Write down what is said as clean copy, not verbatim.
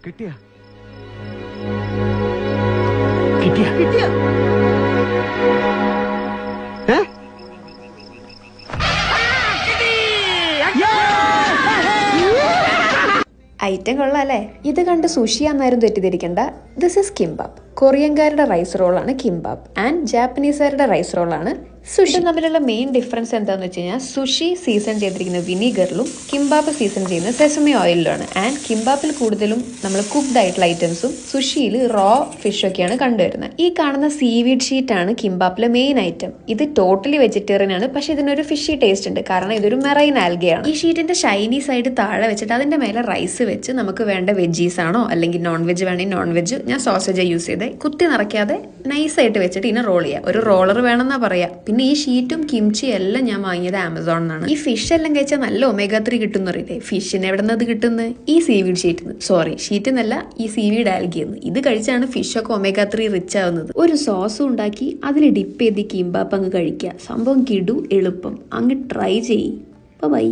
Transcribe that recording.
കിട്ടിയ കിട്ടിയ കിട്ടിയ ഐറ്റം കൊള്ളാല്ലേ. ഇത് കണ്ട് സുഷിയാന്നാരും തെറ്റിദ്ധരിക്കണ്ട. This is kimbap. കൊറിയൻകാരുടെ റൈസ് റോളാണ് കിംബാബ് ആൻഡ് ജാപ്പനീസുകാരുടെ റൈസ് റോളാണ് സുഷി. തമ്മിലുള്ള മെയിൻ ഡിഫറൻസ് എന്താണെന്ന് വെച്ച് കഴിഞ്ഞാൽ സുഷി സീസൺ ചെയ്തിരിക്കുന്ന വിനീഗറിലും കിംബാബ് സീസൺ ചെയ്യുന്ന സെസമി ഓയിലിലുമാണ്. ആൻഡ് കിംബാബിൽ കൂടുതലും നമ്മൾ കുക്ക്ഡ് ആയിട്ടുള്ള ഐറ്റംസും സുഷിയിൽ റോ ഫിഷൊക്കെയാണ് കണ്ടുവരുന്നത്. ഈ കാണുന്ന സീവീഡ് ഷീറ്റ് ആണ് കിംബാബിലെ മെയിൻ ഐറ്റം. ഇത് ടോട്ടലി വെജിറ്റേറിയൻ ആണ്, പക്ഷെ ഇതിനൊരു ഫിഷി ടേസ്റ്റ് ഉണ്ട്, കാരണം ഇതൊരു മെറൈൻ ആൽഗയാണ്. ഈ ഷീറ്റിന്റെ ഷൈനി സൈഡ് താഴെ വെച്ചിട്ട് അതിന്റെ മേലെ റൈസ് വെച്ച് നമുക്ക് വേണ്ട വെജീസ് ആണോ അല്ലെങ്കിൽ നോൺ വെജ് വേണമെങ്കിൽ നോൺ വെജ്, ഞാൻ സോസേജ് യൂസ് ചെയ്ത് കുത്തി നിറയ്ക്കാതെ നൈസായിട്ട് വെച്ചിട്ട് ഇതിനെ റോൾ ചെയ്യാം. ഒരു റോളർ വേണമെന്നാ പറയാ. പിന്നെ ഈ ഷീറ്റും കിംചി എല്ലാം ഞാൻ വാങ്ങിയത് ആമസോണിന്നാണ്. ഈ ഫിഷ് എല്ലാം കഴിച്ചാൽ നല്ല ഒമേഗ 3 കിട്ടുന്ന അറിയില്ലേ. ഫിഷിന് എവിടെ നിന്ന് കിട്ടുന്നത്? ഈ സീവീഡ് ഷീറ്റ്, സോറി ഷീറ്റ് എന്നല്ല, ഈ സീവീഡ് ആൽഗിന്ന്. ഇത് കഴിച്ചാണ് ഫിഷൊക്കെ ഒമേഗ 3 റിച്ച് ആവുന്നത്. ഒരു സോസും ഉണ്ടാക്കി അതിൽ ഡിപ്പ് ചെയ്ത് കിംബാബ് അങ്ങ് കഴിക്കുക. സംഭവം കിടു, എളുപ്പം. അങ്ങ് ട്രൈ ചെയ്യ്. ബൈ.